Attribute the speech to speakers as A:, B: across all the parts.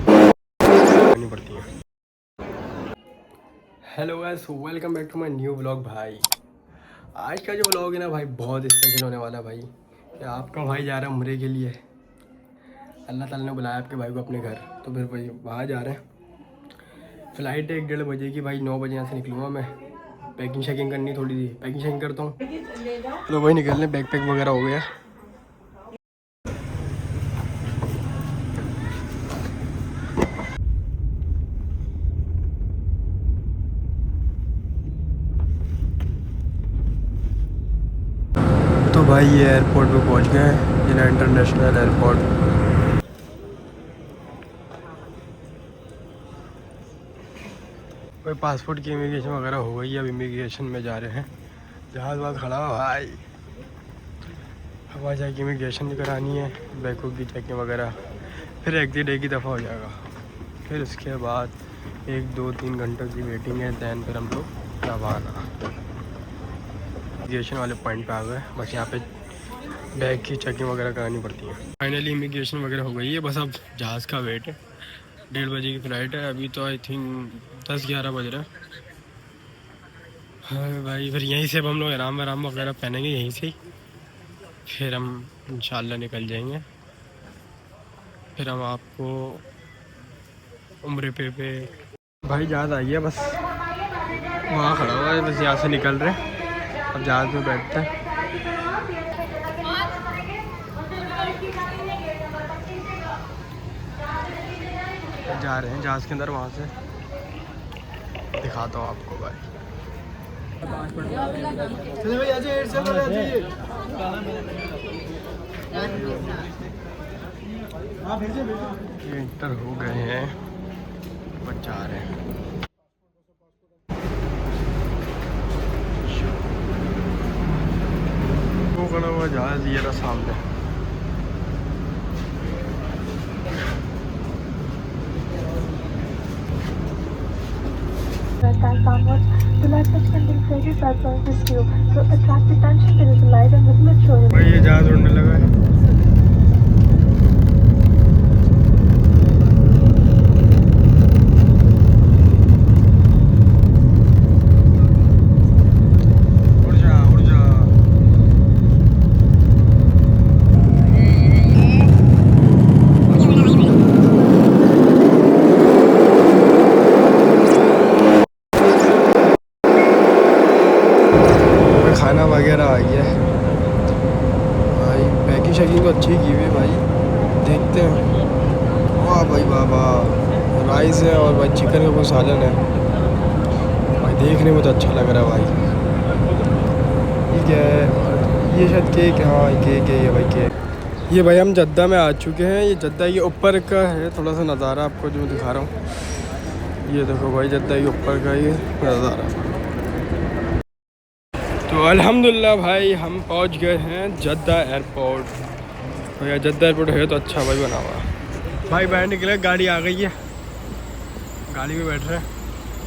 A: करनी पड़ती है। Hello guys, welcome back to my new vlog. भाई आज का जो व्लॉग है ना भाई, बहुत स्पेशल होने वाला है भाई। कि आपका भाई जा रहा है उम्रे के लिए। अल्लाह ताला ने बुलाया आपके भाई को अपने घर, तो फिर भाई वहाँ जा रहे हैं। फ़्लाइट है 1-1:30 बजे की भाई। 9 बजे यहाँ से निकलूँगा मैं। पैकिंग शैकिंग करनी, थोड़ी सी पैकिंग शैकिंग करता हूँ तो भाई निकलने। बैग पैक वगैरह हो गया। तो भाई ये एयरपोर्ट पे पहुंच गए हैं, जिला इंटरनेशनल एयरपोर्ट। कोई पासपोर्ट की इमिग्रेशन वगैरह हो गई है, अब इमिग्रेशन में जा रहे हैं। जहाज़ वहाज़ खड़ा हुआ भाई। हवाई जहाज़ की इमिग्रेशन भी करानी है, बैकों की चेकिंग वगैरह। फिर एग्जिट एक ही दफ़ा हो जाएगा। फिर उसके बाद 1-2-3 घंटों की वेटिंग है। दैन फिर हम लोग रवाना। इमिग्रेशन वाले पॉइंट पे आ गए। बस यहाँ पे बैग की चेकिंग वगैरह करानी पड़ती है। फाइनली इमिग्रेशन वगैरह हो गई है, बस अब जहाज़ का वेट है। 1:30 बजे की फ़्लाइट है। अभी तो आई थिंक 10-11 बज रहा है। हाँ भाई, फिर यहीं से अब हम लोग आराम वगैरह पहनेंगे यहीं से ही। फिर हम इंशाल्लाह निकल जाएंगे। फिर हम आपको उम्रे पे भाई जहाज़ आई है, बस वहाँ खड़ा हुआ है। बस यहाँ से निकल रहे हैं, अब जहाज़ में बैठते हैं। जा रहे हैं जहाज़ के अंदर, वहाँ से दिखाता हूँ आपको भाई। एंटर हो गए हैं, बस जा रहे हैं। वो खड़ा हुआ जहाज़ ये रहा सामने।
B: And downwards, the light switch can be inflated by blowing this tube. To attract attention, there is a light and whistle showing.
A: भाई ये जहाज़ उड़ने लगा है। खाना वगैरह आ गया है भाई। पैकिंग शैकिंग तो अच्छी की हुई है भाई। देखते हैं। वाह भाई वाह वाह, राइस है और भाई चिकन का कोई सालन है भाई। देखने में तो अच्छा लग रहा है भाई। ये क्या है? ये शायद केक है। हाँ केक है ये भाई, केक। ये भाई हम जद्दा में आ चुके हैं। ये जद्दा के ऊपर का है थोड़ा सा नज़ारा आपको जो दिखा रहा हूँ। ये देखो भाई, जद्दा के ऊपर का ये नज़ारा। तो अल्हम्दुलिल्लाह भाई हम पहुंच गए हैं जद्दा एयरपोर्ट। भैया जद्दा एयरपोर्ट है तो अच्छा भाई बना हुआ भाई। बाहर निकले, गाड़ी आ गई है, गाड़ी में बैठ रहे हैं,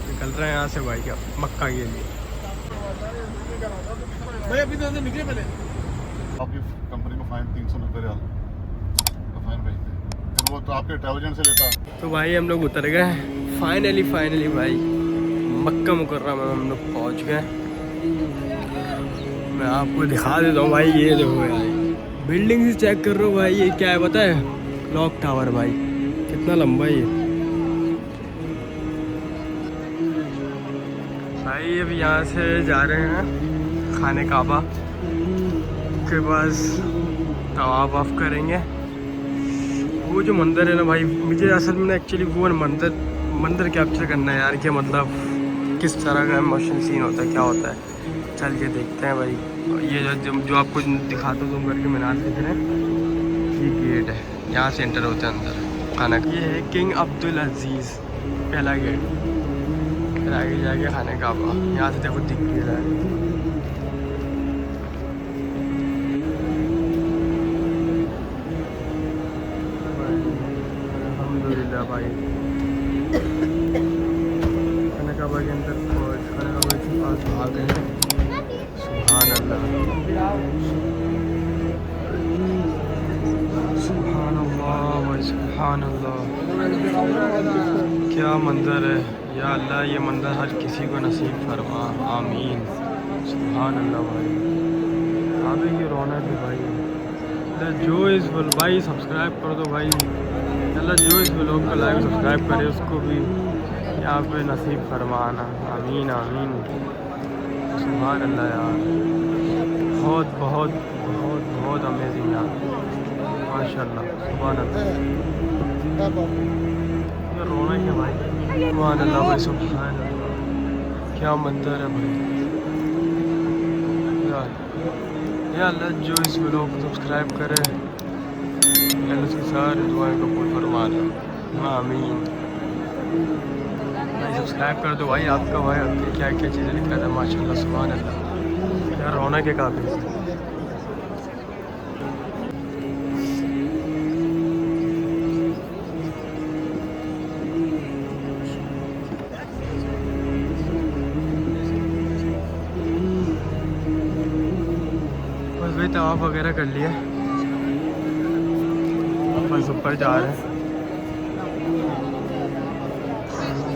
A: निकल रहे हैं यहाँ से भाई क्या मक्का के लिए। भाई अभी तो अंदर निकले पहले।
C: आपकी कंपनी को फाइन 390 रियाल का फाइन भेजते हैं, फिर वो तो आपके ट्रैवल एजेंट से लेता।
A: तो भाई हम लोग उतर गए फाइनली भाई। मक्का मुकर्रमा में हम लोग पहुँच गए। मैं आपको दिखा देता हूँ भाई। ये देखो भाई, बिल्डिंग से चेक कर रहा हूँ भाई। ये क्या है पता है? क्लॉक टावर भाई, कितना लंबा है ये भाई। अब यहाँ से जा रहे हैं खाने काबा के पास, तवाफ वाफ करेंगे। वो जो मंदिर है ना भाई, मुझे असल में एक्चुअली वो मंदिर कैप्चर करना है यार। कि मतलब किस तरह का इमोशन सीन होता है, क्या होता है, चल के देखते हैं भाई। ये जो आपको दिखाता हूँ, तुम करके मीनार दिख रहे हैं, ये गेट है, यहाँ से एंटर होते हैं अंदर खाना। ये है किंग अब्दुल अजीज़ पहला गेट। फिर आगे जाके खाने का यहाँ से देखो दिख रहा है। अल्हम्दुलिल्लाह भाई, खाने का के अंदर खाने का के पास आ गए हैं। सुभान अल्लाह, सुभान अल्लाह भाई। सुभान अल्लाह, क्या मंज़र है या अल्लाह, ये मंज़र हर किसी को नसीब फरमा, आमीन। सुभान अल्लाह भाई, काबे की रौनक है भाई। अल्लाह जो इस भाई सब्सक्राइब कर दो भाई, अल्लाह जो इस ब्लॉग को लाइक सब्सक्राइब करे उसको भी यहाँ पे नसीब फरमाना, आमीन आमीन। सुभान अल्लाह यार, बहुत बहुत बहुत बहुत अमेजिंग यार, माशाल्लाह। सुभान अल्लाह, ये रौनक है भाई। सुभान अल्लाह भाई, सुभान अल्लाह, क्या मंजर है भाई यार। या अल्लाह जो इस ब्लॉग को सब्सक्राइब करे अल्लाह उसकी सारी दुआएं कबूल फरमा दे, आमीन। भाई सब्सक्राइब कर दो भाई, आपका भाई आपकी क्या क्या चीज़ें लिखा था, माशाल्लाह। सुभान अल्लाह, यार रौनक है काफ़ी। बस भाई तवाफ़ वगैरह कर लिया, बस ऊपर जा रहे हैं।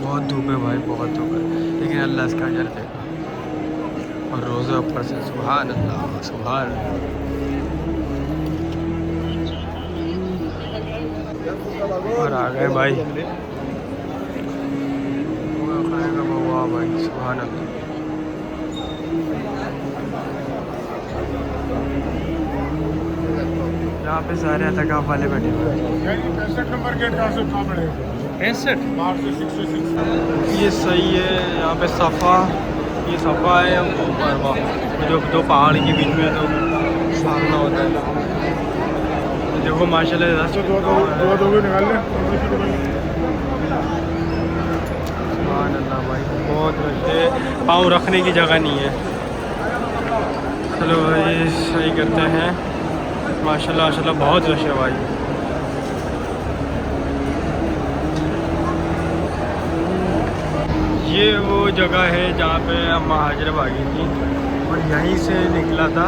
A: बहुत धूप है भाई, बहुत धूप है, लेकिन अल्लाह इसका अजर देगा। और रोज़ा ऊपर से, सुभान अल्लाह सुभान। और आ गए भाई खाएगा बउआ भाई, सुभान अल्लाह। यहाँ पे सारे एहतिकाफ वाले बैठे हुए हैं।
C: 65 नंबर गेट कहाँ से कहाँ पड़ेगा?
A: 65
C: बाहर से 66।
A: ये सही है। यहाँ पे सफ़ा, ये सफ़ा है, वो मरवा, जो दो पहाड़ के बीच में जो सामना होता है। देखो माशाल्लाह
C: दो निकाल ले।
A: सुभान अल्लाह भाई, बहुत रश है, पाँव रखने की जगह नहीं है। चलो भाई सही करते हैं। माशाल्लाह माशाल्लाह बहुत रश है भाई। ये वो जगह है जहाँ पे अम्मा हाजरा भागी थी और यहीं से निकला था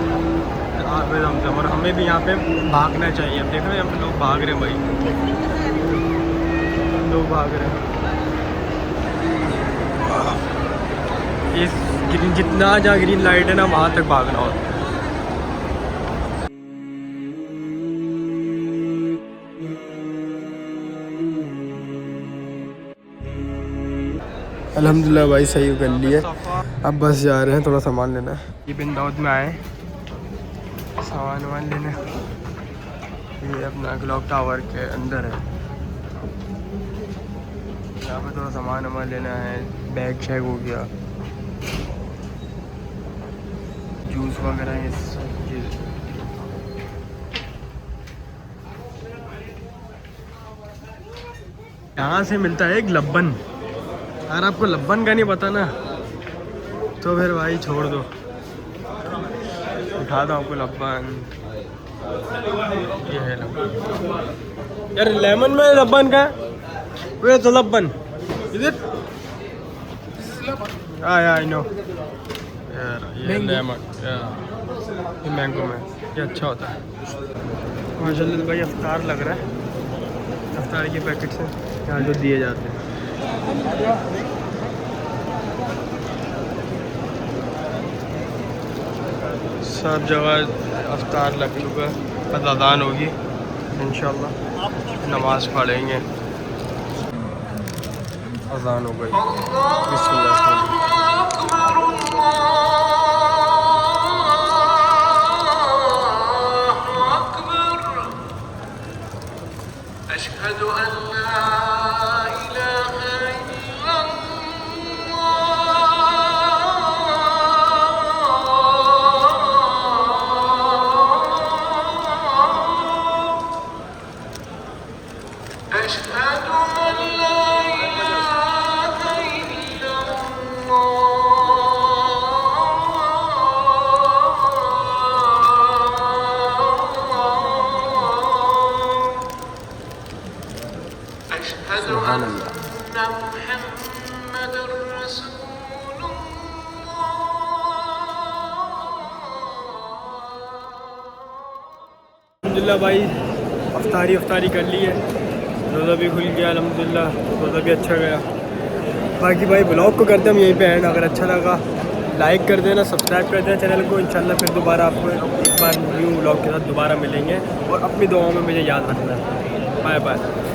A: आब ज़मज़म, और हमें भी यहाँ पे भागना चाहिए। अब देख रहे हैं यहाँ पे लोग भाग रहे हैं भाई, लोग भाग रहे हैं। इस ग्रीन, जितना जहाँ ग्रीन लाइट है ना वहाँ तक भागना होता है। अल्हम्दुलिल्लाह भाई सही कर लिए। अब बस जा रहे हैं, थोड़ा सामान लेना है। ये बिन दाऊद में आए सामान वामान लेने। ये अपना क्लॉक टावर के अंदर है, यहाँ पे थोड़ा सामान वामान लेना है। बैग शैग हो गया, जूस वगैरह, ये सब चीज़। यहाँ से मिलता है एक लब्बन। अगर आपको लब्बन का नहीं पता ना तो फिर भाई छोड़ दो। उठा दो आपको लब्बन, ये है लब्बन यार। लेमन में लब्बन का, वे तो लब्बन इधर। हाँ आई नो यार, ये लेमन, ये मैंगो में, ये अच्छा होता है माशाल्लाह। भाई अफ्तार लग रहा है, अफ्तार के पैकेट से यहाँ जो दिए जाते हैं। सब जगह अफ्तार लग चुका है, बस अज़ान होगी इंशाल्लाह, नमाज़ पढ़ेंगे। अज़ान हो गई, बिस्मिल्लाह। सुभान अल्लाह। अल्हम्दुलिल्लाह भाई अफ्तारी कर ली है। रोज़ा भी खुल गया अल्हम्दुलिल्लाह, रोज़ा भी अच्छा गया। बाकी भाई ब्लॉग को करते हम यहीं पे एंड। अगर अच्छा लगा लाइक कर देना, सब्सक्राइब कर देना चैनल को। इंशाल्लाह फिर दोबारा आपको एक बार न्यू ब्लॉग के साथ दोबारा मिलेंगे और अपनी दुआओं में मुझे याद रखना। Bye bye.